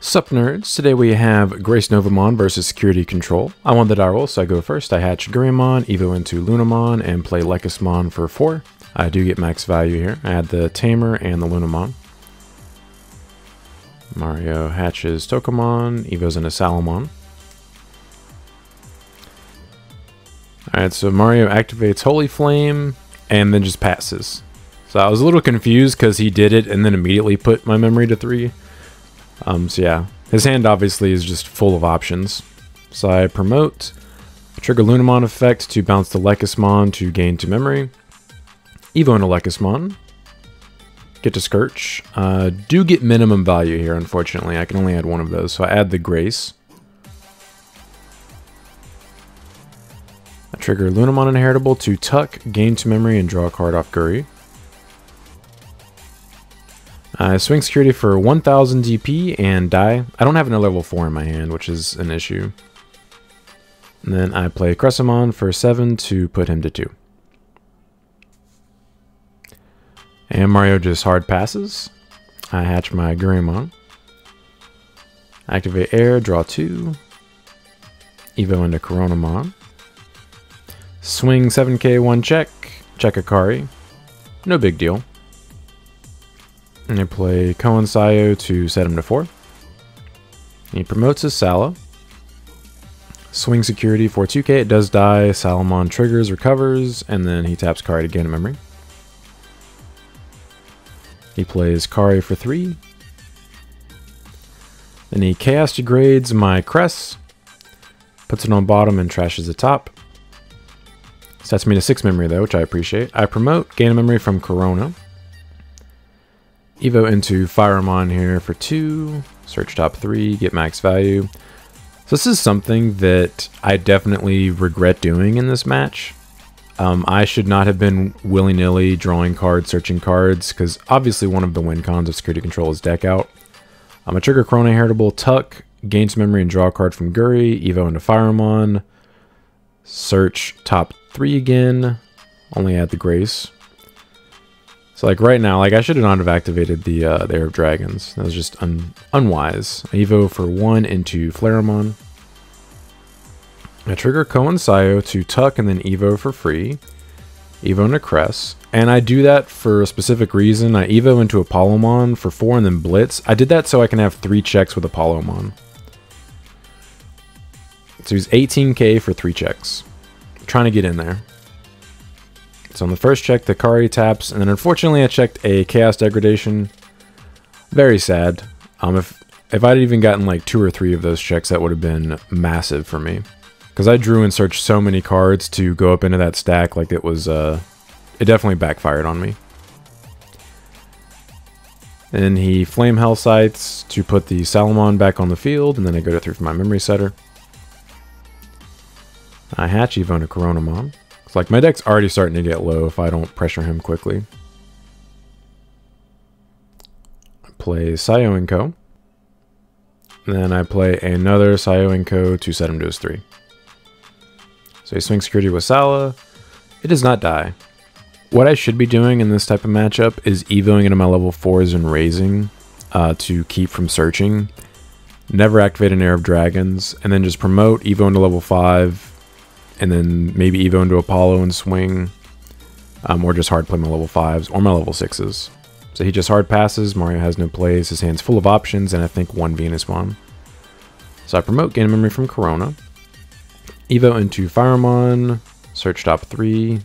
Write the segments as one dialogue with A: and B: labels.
A: Sup nerds, today we have GraceNovamon versus Security Control. I won the die roll, so I go first. I hatch Greymon, Evo into Lunamon, and play Lekismon for 4. I do get max value here. I add the Tamer and the Lunamon. Mario hatches Tokamon, Evo's into Salamon. Alright, so Mario activates Holy Flame, and then just passes. So I was a little confused because he did it and then immediately put my memory to 3. So yeah, his hand obviously is just full of options. So I promote, trigger Lunamon effect to bounce the Lekismon to gain 2 memory. Evo into Lekismon. Get to Scourge. Do get minimum value here, unfortunately. I can only add 1 of those, so I add the Grace. I trigger Lunamon Inheritable to tuck, gain 2 memory, and draw a card off Guri. I swing security for 1000 DP and die. I don't have another level 4 in my hand, which is an issue. And then I play Colosseum for 7 to put him to 2. And Mario just hard passes. I hatch my Greymon. Activate Air, draw 2. Evo into Coronamon. Swing 7k, 1 check. Check Akari. No big deal. And I play Koensayo to set him to 4. He promotes his Sala. Swing security for 2k, it does die. Salamon triggers, recovers, and then he taps Kari to gain a memory. He plays Kari for 3. Then he Chaos degrades my Cress. Puts it on bottom and trashes the top. Sets me to 6 memory though, which I appreciate. I promote, gain a memory from Corona. Evo into Firemon here for 2. Search top 3, get max value. So this is something that I definitely regret doing in this match. I should not have been willy-nilly drawing cards, searching cards, because obviously one of the win cons of Security Control is deck out. I'm a trigger Corona Heritable, tuck, gain some memory and draw a card from Guri, Evo into Firemon. Search top 3 again, only add the Grace. So like right now, like I should not have activated the Air of Dragons. That was just unwise. Evo for 1 into Flareamon. I trigger Koensayo to tuck and then Evo for free. Evo into Cress. And I do that for a specific reason. I Evo into Apollomon for 4 and then Blitz. I did that so I can have 3 checks with Apollomon. So he's 18k for 3 checks. I'm trying to get in there. So on the first check, the Kari taps, and then unfortunately I checked a Chaos Degradation. Very sad. If I'd even gotten like 2 or 3 of those checks, that would have been massive for me. Because I drew and searched so many cards to go up into that stack, like it was, it definitely backfired on me. Then he Flame Hell Scythes to put the Salamon back on the field, and then I go to 3 for my Memory Setter. I hatch Evo into Coronamon. Like my deck's already starting to get low if I don't pressure him quickly. I play Sayo & Co. And then I play another Sayo & Co. to set him to his 3. So he swings security with Sala. It does not die. What I should be doing in this type of matchup is Evoing into my level 4s and raising to keep from searching. Never activate an Air of Dragons. And then just promote Evo into level 5. And then maybe Evo into Apollo and swing. Or just hard play my level 5s or my level 6s. So he just hard passes. Mario has no plays. His hand's full of options. And I think 1 Venusmon. So I promote, gain a memory from Corona. Evo into Firemon. Search top 3.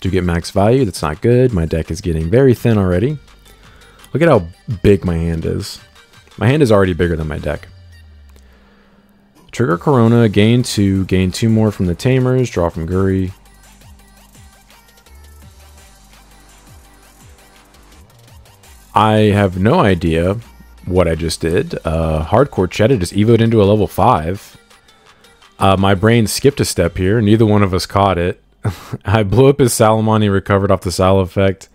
A: Do get max value. That's not good. My deck is getting very thin already. Look at how big my hand is. My hand is already bigger than my deck. Trigger Corona, gain 2 more from the Tamers, draw from Guri. I have no idea what I just did. Hardcore Cheddar just evoed into a level 5. My brain skipped a step here. Neither one of us caught it. I blew up his Salamon, he recovered off the Sal effect.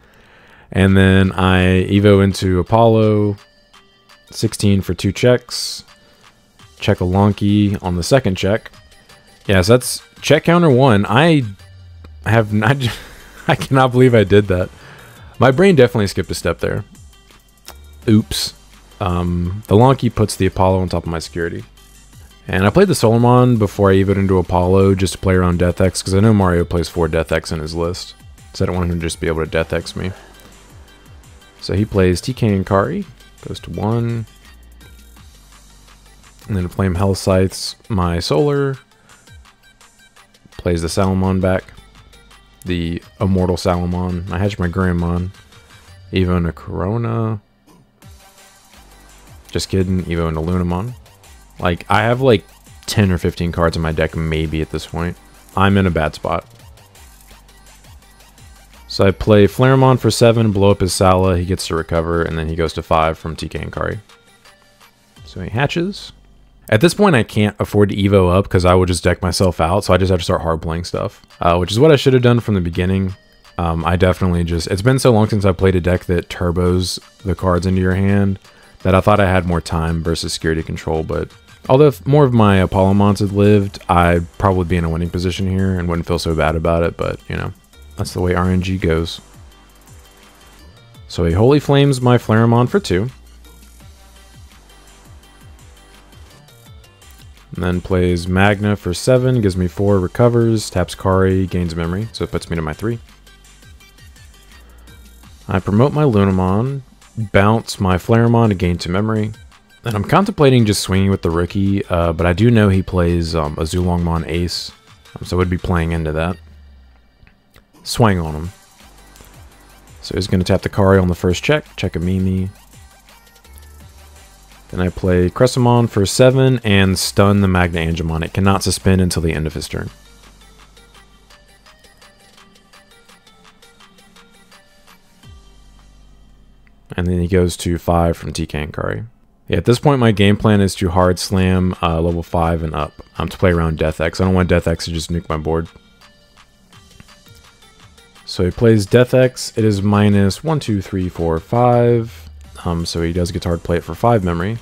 A: And then I Evo into Apollo. 16 for 2 checks. Check a Lonky on the second check. Yeah, so that's check counter 1. I have not... I cannot believe I did that. My brain definitely skipped a step there. Oops. The Lonky puts the Apollo on top of my security. And I played the Solomon before I evoed into Apollo just to play around Death X, because I know Mario plays 4 Death X in his list. So I don't want him to just be able to Death X me. So he plays TK and Kari, goes to 1. And then Flame Hell Scythes my Solar. Plays the Salamon back. The Immortal Salamon. I hatch my Greymon. Evo into Corona. Just kidding, Evo into Lunamon. Like, I have like 10 or 15 cards in my deck maybe at this point. I'm in a bad spot. So I play Flareon for 7, blow up his Sala, he gets to recover, and then he goes to 5 from TK and Kari. So he hatches. At this point I can't afford to Evo up because I would just deck myself out, so I just have to start hard playing stuff. Which is what I should have done from the beginning. I definitely just... It's been so long since I played a deck that turbos the cards into your hand that I thought I had more time versus security control, but... Although if more of my Apollo mons had lived, I'd probably be in a winning position here and wouldn't feel so bad about it, but, you know, that's the way RNG goes. So he Holy Flames my Flareon for 2. And then plays Magna for 7, gives me 4, recovers, taps Kari, gains memory, so it puts me to my 3. I promote my Lunamon, bounce my Flareon to gain 2 memory. And I'm contemplating just swinging with the rookie, but I do know he plays a Zulongmon Ace, so I would be playing into that. Swing on him. So he's going to tap the Kari on the first check a Mimi. Then I play Cressamon for 7 and stun the Magna Angemon. It cannot suspend until the end of his turn. And then he goes to 5 from TK and Kari. Yeah, at this point, my game plan is to hard slam level 5 and up to play around Death X. I don't want Death X to just nuke my board. So he plays Death X. It is minus 1, 2, 3, 4, 5. So he does get to hard play it for 5 memory.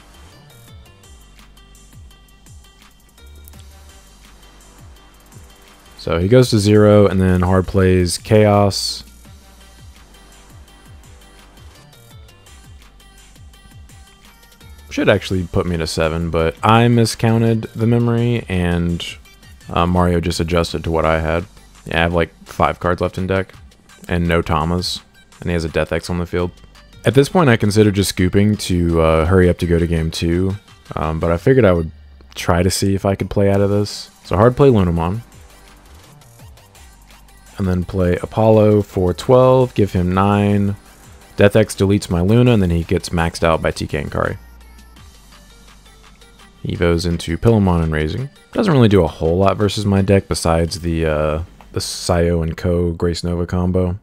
A: So he goes to 0 and then hard plays Chaos. Should actually put me to 7, but I miscounted the memory and Mario just adjusted to what I had. Yeah, I have like 5 cards left in deck and no Tamas, and he has a Death X on the field. At this point I consider just scooping to hurry up to go to game 2, but I figured I would try to see if I could play out of this. So hard play Lunamon. And then play Apollo for 12, give him 9. Death X deletes my Luna, and then he gets maxed out by TK and Kari. Evos into Pillamon and Raising. Doesn't really do a whole lot versus my deck besides the Sayo and Co. GraceNova combo.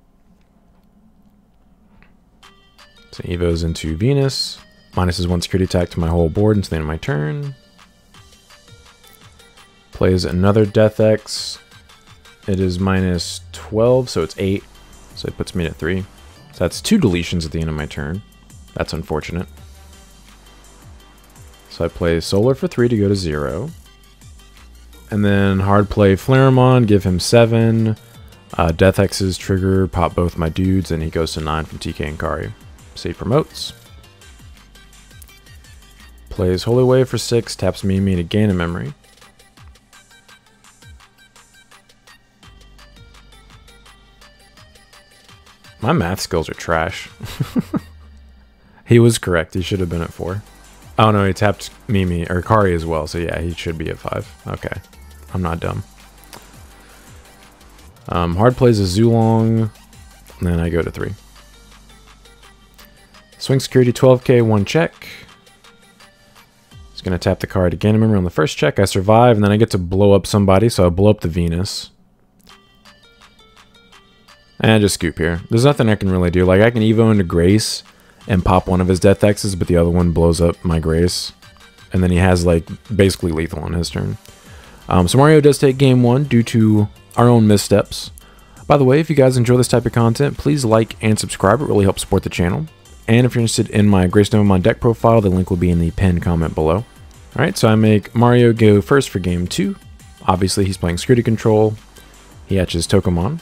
A: So Evos into Venus. Minuses 1 security attack to my whole board until the end of my turn. Plays another Death X. It is minus 12, so it's 8. So it puts me at 3. So that's 2 deletions at the end of my turn. That's unfortunate. So I play Solar for 3 to go to 0. And then hard play Flareon, give him 7. Death X's trigger, pop both my dudes, and he goes to 9 from TK and Kari. So he promotes. Plays Holy Wave for 6, taps Mimi to gain a memory. My math skills are trash. He was correct, he should have been at 4. Oh no, he tapped Mimi, or Kari as well, so yeah, he should be at 5. Okay, I'm not dumb. Hard plays a Zulong, and then I go to 3. Swing security 12k, 1 check. He's going to tap the card again. Remember on the first check, I survive, and then I get to blow up somebody, so I blow up the Venus. And I just scoop here. There's nothing I can really do. Like, I can Evo into Grace and pop one of his Death X's, but the other one blows up my Grace. And then he has, like, basically lethal on his turn. So Mario does take game 1 due to our own missteps. By the way, if you guys enjoy this type of content, please like and subscribe. It really helps support the channel. And if you're interested in my GraceNovamon deck profile, the link will be in the pinned comment below. Alright, so I make Mario go first for game 2. Obviously, he's playing security control. He hatches Tokomon.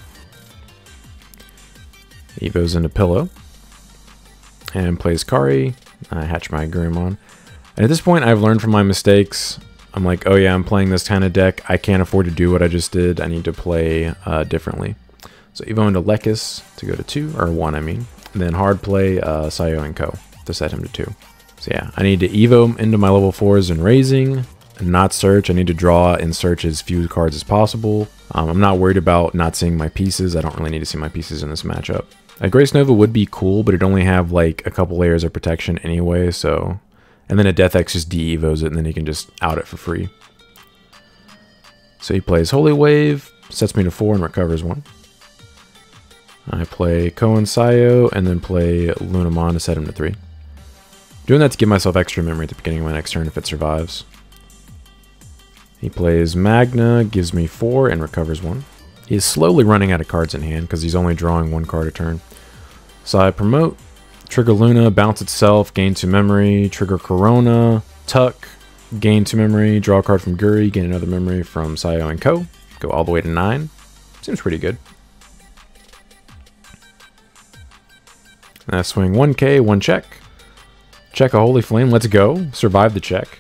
A: Evos into Pillow. And plays Kari. I hatch my Agumon. And at this point, I've learned from my mistakes. I'm like, oh yeah, I'm playing this kind of deck. I can't afford to do what I just did. I need to play differently. So Evo into Lekis to go to 2, or 1, I mean. And then hard play Sayo and Ko to set him to 2. So yeah, I need to Evo into my level 4s and raising, and not search. I need to draw and search as few cards as possible. I'm not worried about not seeing my pieces. I don't really need to see my pieces in this matchup. Grace Nova would be cool, but it only have like a couple layers of protection anyway, so... And then a Death X just de-evos it, and then he can just out it for free. So he plays Holy Wave, sets me to 4 and recovers 1. I play Ko and Sayo, and then play Lunamon to set him to 3. Doing that to give myself extra memory at the beginning of my next turn if it survives. He plays Magna, gives me 4, and recovers 1. He is slowly running out of cards in hand, because he's only drawing 1 card a turn. So I promote, trigger Luna, bounce itself, gain 2 memory, trigger Corona, tuck, gain 2 memory, draw a card from Guri, gain another memory from Sayo and Ko. Go all the way to 9. Seems pretty good. And I swing 1k, 1 check. Check a Holy Flame, let's go. Survive the check.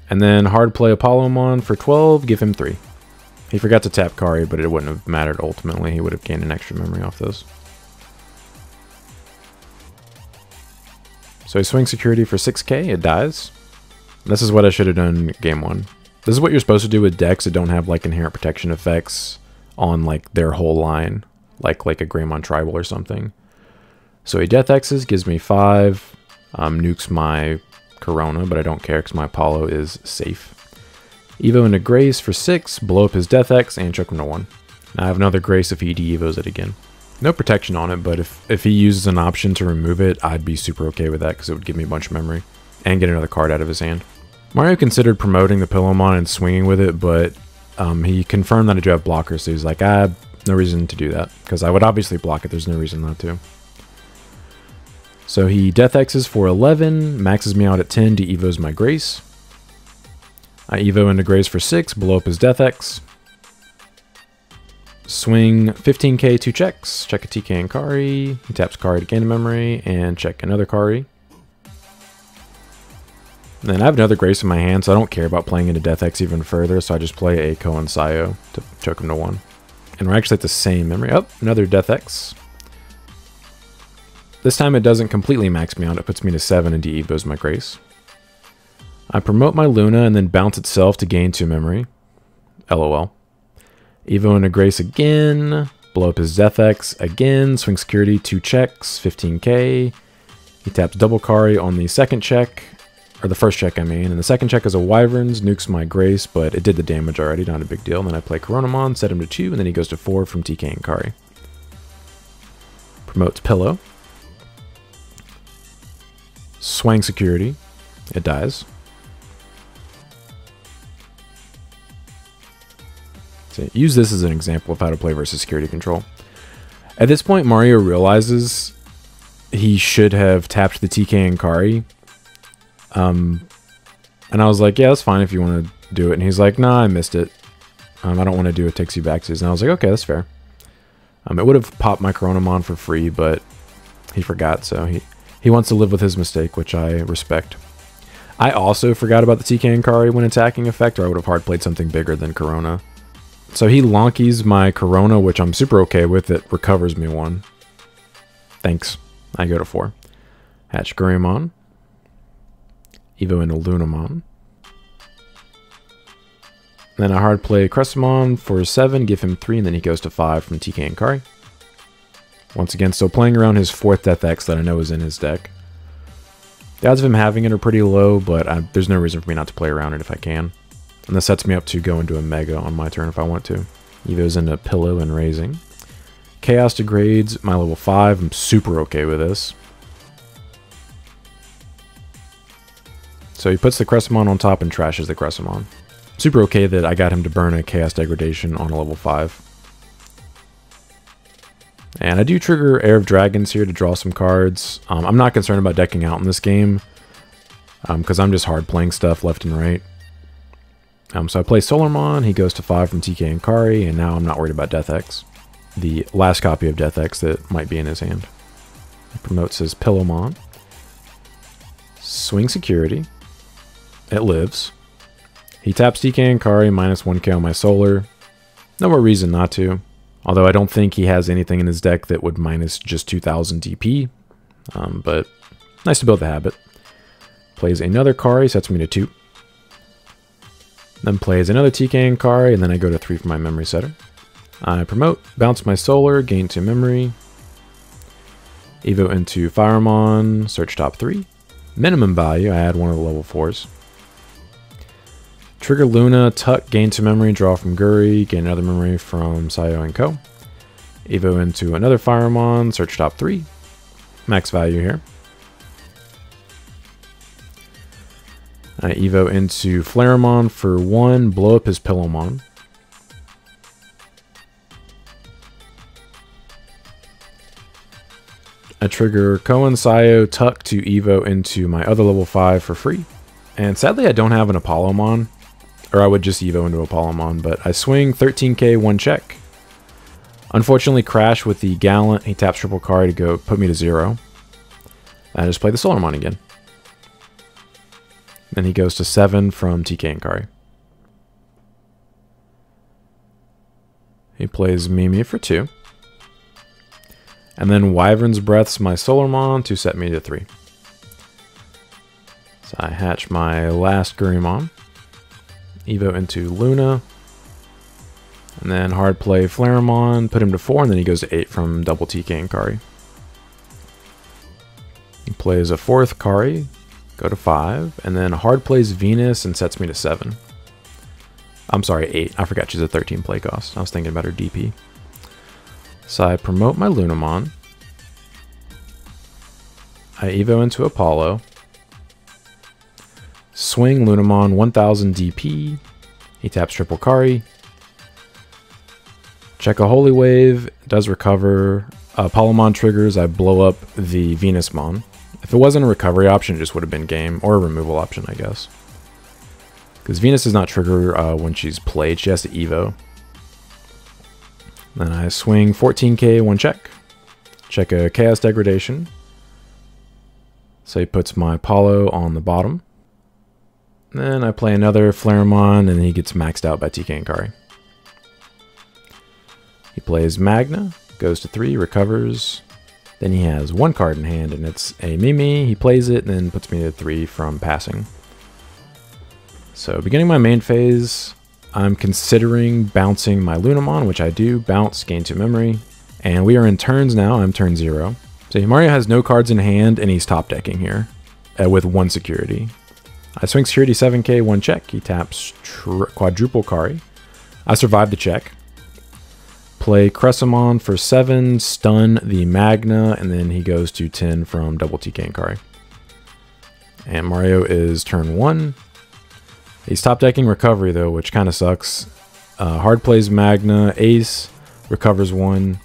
A: And then hard play Apollomon for 12, give him 3. He forgot to tap Kari, but it wouldn't have mattered ultimately. He would have gained an extra memory off those. So he swings security for 6k, it dies. This is what I should have done game 1. This is what you're supposed to do with decks that don't have like inherent protection effects on like their whole line. Like a Greymon Tribal or something. So he Death X's, gives me 5, nukes my Corona, but I don't care because my Apollo is safe. Evo into Grace for 6, blow up his Death X, and choke him to 1. Now I have another Grace if he de-evos it again. No protection on it, but if he uses an option to remove it, I'd be super okay with that because it would give me a bunch of memory. And get another card out of his hand. Mario considered promoting the Pillowmon and swinging with it, but he confirmed that I do have blockers, so he's like, I have no reason to do that. Because I would obviously block it, there's no reason not to. So he Death X's for 11, maxes me out at 10, de-evos my Grace. I Evo into Grace for 6, blow up his Death X. Swing 15k, 2 checks, check a TK and Kari. He taps Kari to gain a memory, and check another Kari. Then I have another Grace in my hand, so I don't care about playing into Death X even further, so I just play a Ko and Sayo to choke him to 1. And we're actually at the same memory. Oh, another Death X. This time it doesn't completely max me out, it puts me to 7 and de-evos my Grace. I promote my Luna and then bounce itself to gain 2 memory. LOL. Evo into Grace again, blow up his Death X again, swing security, 2 checks, 15k. He taps double Kari on the second check, or the first check I mean, and the second check is a Wyverns, nukes my Grace, but it did the damage already, not a big deal. And then I play Coronamon, set him to 2, and then he goes to 4 from TK and Kari. Promotes Pillow. Swang security, it dies. So use this as an example of how to play versus security control. At this point, Mario realizes he should have tapped the TK and Kari. And I was like, yeah, that's fine if you want to do it. And he's like, nah, I missed it. I don't want to do it, takes you backsies. And I was like, okay, that's fair. It would have popped my Coronamon for free, but he forgot, so he wants to live with his mistake, which I respect. I also forgot about the TK and Kari when attacking effect, or I would have hard played something bigger than Corona. So he lonkies my Corona, which I'm super okay with. It recovers me 1. Thanks. I go to 4. Hatch Greymon. Evo into Lunamon. Then I hard play Cressamon for 7, give him 3, and then he goes to 5 from TK and Kari. Once again, still playing around his 4th Death X that I know is in his deck. The odds of him having it are pretty low, but there's no reason for me not to play around it if I can. And this sets me up to go into a Mega on my turn if I want to. Evo's into Pillow and Raising. Chaos degrades my level 5. I'm super okay with this. So he puts the Cressamon on top and trashes the Cressamon. Super okay that I got him to burn a Chaos Degradation on a level 5. And I do trigger Air of Dragons here to draw some cards. I'm not concerned about decking out in this game, because I'm just hard playing stuff left and right. So I play Solarmon, he goes to 5 from TK and Kari, and now I'm not worried about Death X. The last copy of Death X that might be in his hand. He promotes his Pillowmon. Swing security. It lives. He taps TK and Kari, minus 1k on my solar. No more reason not to. Although I don't think he has anything in his deck that would minus just 2000 DP. But nice to build the habit. Plays another Kari, sets me to 2. Then plays another TK and Kari, and then I go to 3 for my memory setter. I promote, bounce my solar, gain 2 memory. Evo into Firemon, search top 3. Minimum value, I add one of the level 4s. Trigger Luna, tuck, gain 2 memory, draw from Guri, gain another memory from Sayo and Co. Evo into another Firemon, search top 3. Max value here. I Evo into Flareamon for 1, blow up his Pillowmon. I trigger Koen Sayo, tuck to Evo into my other level 5 for free. And sadly I don't have an Apollomon, or I would just Evo into Apollomon, but I swing 13k, 1 check. Unfortunately crash with the Gallant, he taps triple Kari to go put me to 0. I just play the Solarmon again. Then he goes to 7 from TK and Kari. He plays Mimi for 2. And then Wyvern's Breaths my Solarmon to set me to 3. So I hatch my last Gurimon. Evo into Luna. And then hard play Flareamon, put him to 4, and then he goes to 8 from double TK and Kari. He plays a 4th Kari, go to 5, and then hard plays Venus and sets me to 7. I'm sorry, 8. I forgot she's a 13 play cost. I was thinking about her DP. So I promote my Lunamon. I Evo into Apollo. Swing Lunamon 1000 DP. He taps triple Kari. Check a Holy Wave. Does recover. Apollomon triggers. I blow up the Venusmon. If it wasn't a recovery option, it just would have been game. Or a removal option, I guess. Because Venus does not trigger when she's played. She has to Evo. Then I swing 14k, 1 check. Check a Chaos Degradation. So he puts my Apollo on the bottom. Then I play another Flareamon, and he gets maxed out by TK and Kari. He plays Magna, goes to 3, recovers. Then he has 1 card in hand, and it's a Mimi. He plays it, and then puts me to 3 from passing. So beginning my main phase, I'm considering bouncing my Lunamon, which I do. Bounce, gain 2 memory. And we are in turns now. I'm turn 0. So Mario has no cards in hand, and he's top decking here with 1 security. I swing security 7k, 1 check. He taps quadruple Kari. I survive the check. Play Cressamon for 7, stun the Magna, and then he goes to 10 from double TK and Kari. And Mario is turn 1. He's top decking recovery though, which kind of sucks. Hard plays Magna, Ace, recovers 1,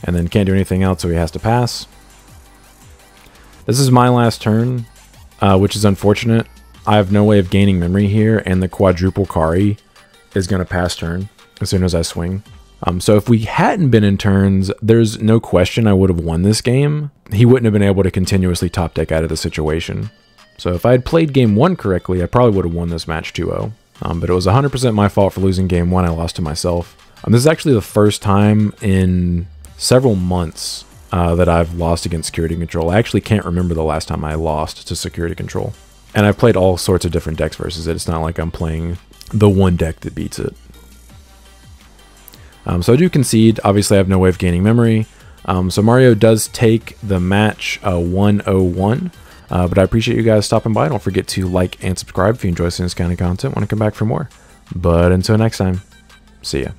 A: and then can't do anything else, so he has to pass. This is my last turn, which is unfortunate. I have no way of gaining memory here, and the quadruple Kari is going to pass turn as soon as I swing. So if we hadn't been in turns, there's no question I would have won this game. He wouldn't have been able to continuously top deck out of the situation. So if I had played game 1 correctly, I probably would have won this match 2-0. But it was 100% my fault for losing game 1. I lost to myself. This is actually the first time in several months that I've lost against security control. I actually can't remember the last time I lost to security control. And I've played all sorts of different decks versus it. It's not like I'm playing the one deck that beats it. So I do concede. Obviously, I have no way of gaining memory. So Mario does take the match 1-0-1. But I appreciate you guys stopping by. Don't forget to like and subscribe if you enjoy seeing this kind of content. Want to come back for more. But until next time, see ya.